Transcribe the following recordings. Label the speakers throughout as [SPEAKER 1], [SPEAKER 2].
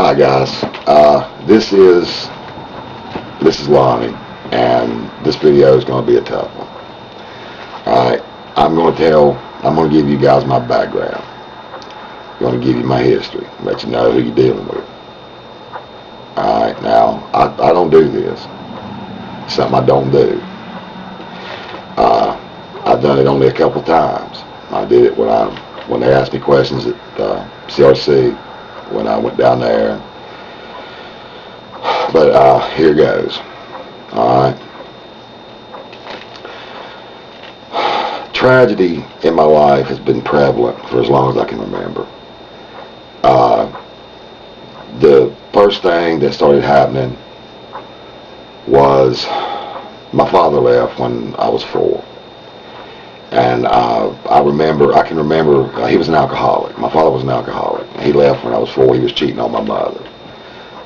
[SPEAKER 1] Hi guys, this is Lonnie, and this video is going to be a tough one. Alright, I'm going to give you guys my background. I'm going to give you my history, let you know who you're dealing with. Alright, now, I don't do this. It's something I don't do. I've done it only a couple times. I did it when they asked me questions at CRC, when I went down there. But here goes. Alright. Tragedy in my life has been prevalent for as long as I can remember. The first thing that started happening was my father left when I was 4. And I can remember, he was an alcoholic. My father was an alcoholic. He left when I was 4. He was cheating on my mother.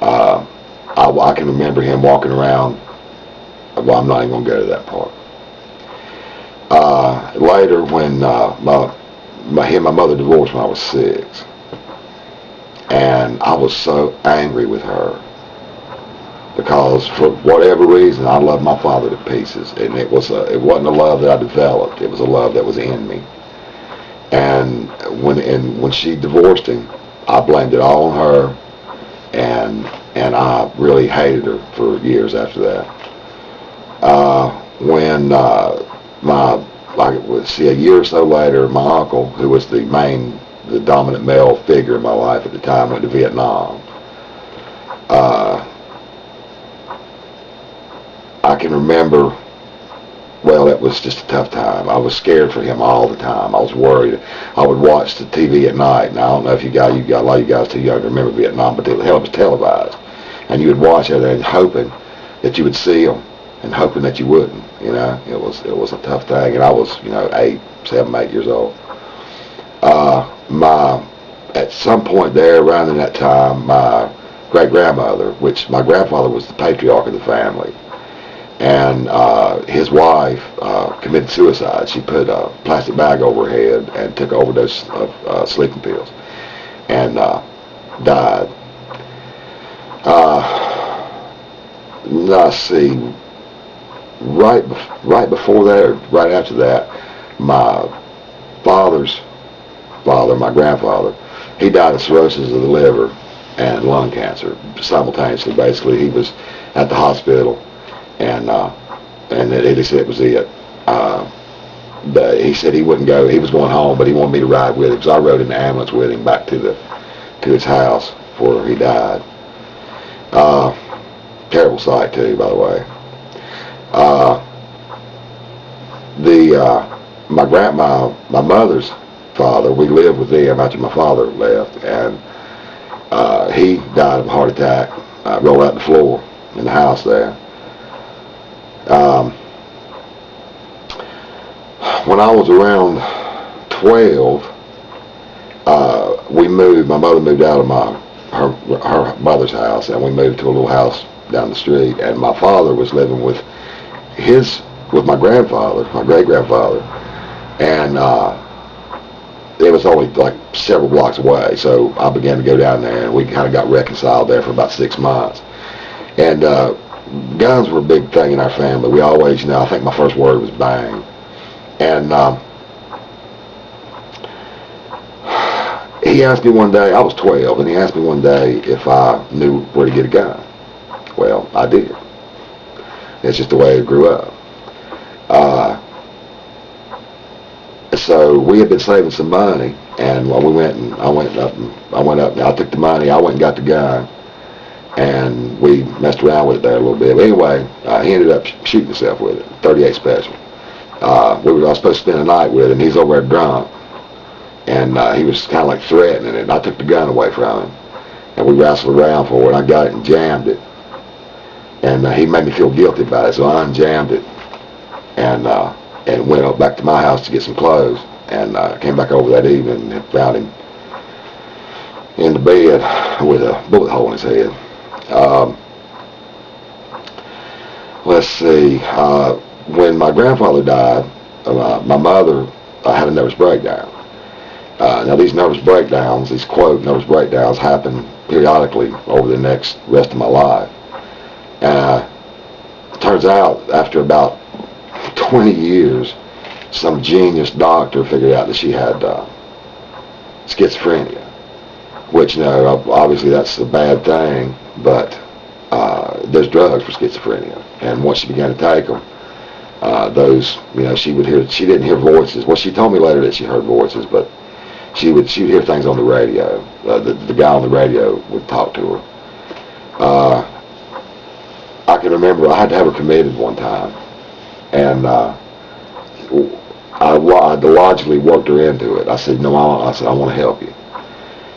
[SPEAKER 1] I can remember him walking around. Well, I'm not even going to go to that part. Later, when he and my mother divorced when I was 6. And I was so angry with her. Because for whatever reason, I loved my father to pieces, and it wasn't a love that I developed. It was a love that was in me. And when she divorced him, I blamed it all on her, and I really hated her for years after that. A year or so later, my uncle, who was the dominant male figure in my life at the time, went to Vietnam. I can remember, well, it was just a tough time. I was scared for him all the time. I was worried. I would watch the TV at night. Now, I don't know if a lot of you guys too young to remember Vietnam, but hell, it was televised. And you would watch it and hoping that you would see him and hoping that you wouldn't. You know, it was a tough thing. And I was, 7, 8 years old. At some point there, around in that time, my great-grandmother, which my grandfather was the patriarch of the family, and his wife committed suicide. She put a plastic bag over her head and took an overdose of sleeping pills and died. Let's see, right before that, or right after that, my father's father, my grandfather, he died of cirrhosis of the liver and lung cancer simultaneously. Basically, he was at the hospital, and they said it was it. But he said he wouldn't go. He was going home, but he wanted me to ride with him, so I rode in the ambulance with him back to his house before he died. Terrible sight too, by the way. My mother's father, we lived with them after my father left, and he died of a heart attack. Rolled out the floor in the house there. When I was around 12, we moved. My mother moved out of her mother's house, and we moved to a little house down the street. And my father was living with my grandfather, my great-grandfather, and it was only like several blocks away. So I began to go down there, and we kind of got reconciled there for about 6 months. And guns were a big thing in our family. We always, I think my first word was bang. And he asked me one day, I was 12, and he asked me one day if I knew where to get a gun. Well, I did. It's just the way I grew up. So we had been saving some money, and I went up, and I took the money, I went and got the gun, and we messed around with it there a little bit. But anyway, he ended up shooting himself with it, 38 special. I was supposed to spend the night with him. He's over there drunk, and he was kind of like threatening it. And I took the gun away from him, and we wrestled around for it. I got it and jammed it, and he made me feel guilty about it, so I unjammed it, and went up back to my house to get some clothes, and came back over that evening and found him in the bed with a bullet hole in his head. Let's see. When my grandfather died, my mother had a nervous breakdown, Now these nervous breakdowns, these quote nervous breakdowns, happen periodically over the next rest of my life. Turns out after about 20 years, some genius doctor figured out that she had schizophrenia, which, obviously that's a bad thing, but there's drugs for schizophrenia, and once she began to take them, those, she didn't hear voices. Well, she told me later that she heard voices, but she would hear things on the radio. The guy on the radio would talk to her. I can remember I had to have her committed one time, and I logically worked her into it. I said, no, I want to help you.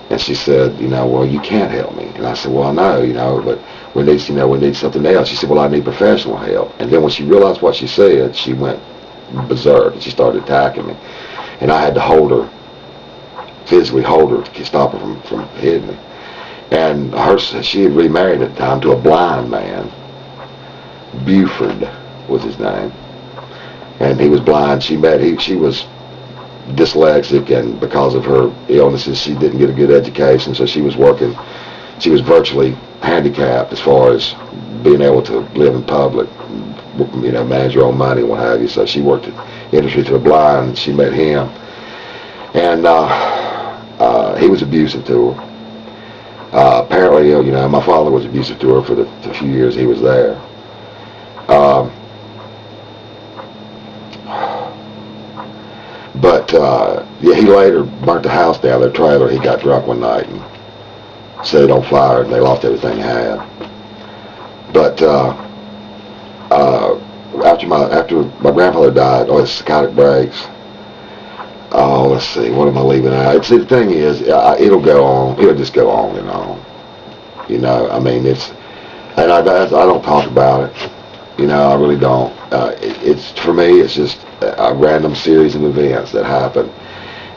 [SPEAKER 1] And she said, well, you can't help me. And I said, well, I know, but we need something else. She said, well, I need professional help. And then when she realized what she said, she went berserk and she started attacking me. And I had to physically hold her to stop her from hitting me. And she had remarried at the time to a blind man. Buford was his name. And he was blind. She was dyslexic, and because of her illnesses, she didn't get a good education, so she was virtually handicapped as far as being able to live in public, manage her own money, what have you. So she worked in industry to the blind, and she met him. And he was abusive to her. Apparently, my father was abusive to her for the few years he was there. But he later burnt the house down, their trailer. He got drunk one night and set it on fire, and they lost everything he had. But after my grandfather died, his psychotic breaks. Oh, let's see, what am I leaving out? The thing is, it'll go on. It'll just go on and on. I mean, and I don't talk about it. I really don't. For me, it's just a random series of events that happen,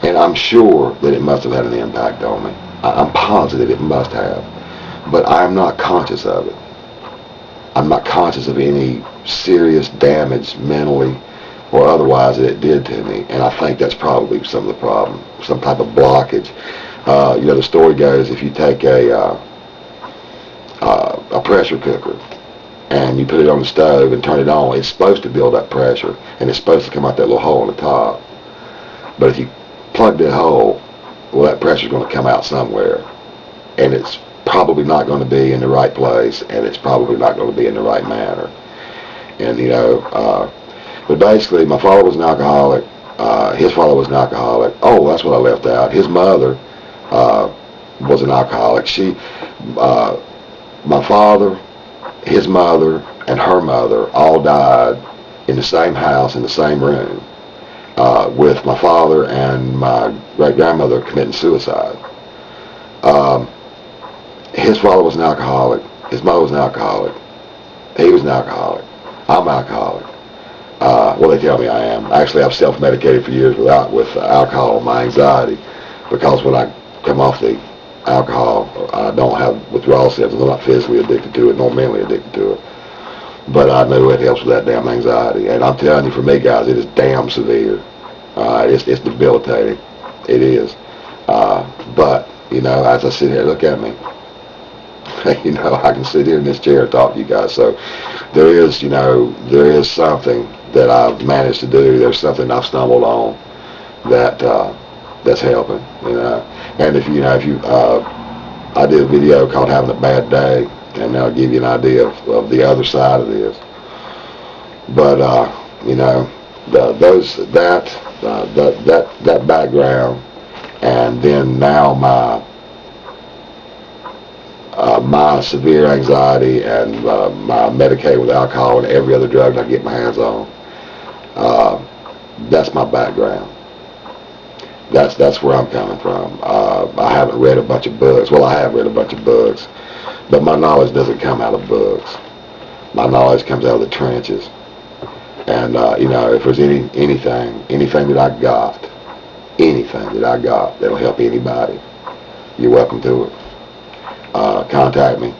[SPEAKER 1] and I'm sure that it must have had an impact on me. I'm positive it must have, but I'm not conscious of it. I'm not conscious of any serious damage mentally or otherwise that it did to me, and I think that's probably some of the problem, some type of blockage. The story goes, if you take a pressure cooker and you put it on the stove and turn it on, it's supposed to build up pressure, and it's supposed to come out that little hole on the top. But if you plug that hole, well, that pressure's going to come out somewhere, and it's probably not going to be in the right place, and it's probably not going to be in the right manner. And but basically, my father was an alcoholic. His father was an alcoholic. Oh, that's what I left out. His mother was an alcoholic. My father, his mother, and her mother all died in the same house, in the same room, with my father and my great-grandmother committing suicide. His father was an alcoholic. His mother was an alcoholic. He was an alcoholic. I'm an alcoholic. Well, they tell me I am. Actually, I've self-medicated for years with alcohol, my anxiety, because when I come off the alcohol, I don't have withdrawal symptoms. I'm not physically addicted to it, nor mentally addicted to it. But I know it helps with that damn anxiety. And I'm telling you, for me, guys, it is damn severe. It's debilitating. It is. But, as I sit here, look at me. I can sit here in this chair and talk to you guys. So there is something that I've managed to do. There's something I've stumbled on that's helping. And I did a video called "Having a Bad Day," and that'll give you an idea of the other side of this. But that background, and then now my severe anxiety and my medicated with alcohol and every other drug I get my hands on. That's my background. That's where I'm coming from. I haven't read a bunch of books. Well, I have read a bunch of books, but my knowledge doesn't come out of books. My knowledge comes out of the trenches. And if there's anything that I got, that'll help anybody, you're welcome to it. Contact me.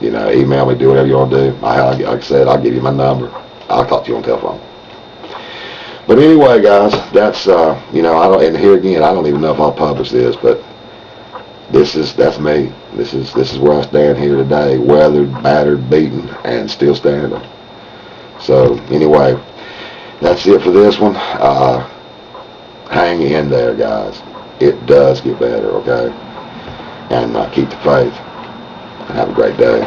[SPEAKER 1] Email me, do whatever you want to do. Like I said, I'll give you my number. I'll talk to you on telephone. But anyway, guys, that's you know, I don't. And here again, I don't even know if I'll publish this, but that's me. This is where I stand here today, weathered, battered, beaten, and still standing. So anyway, that's it for this one. Hang in there, guys. It does get better, okay? And keep the faith. Have a great day.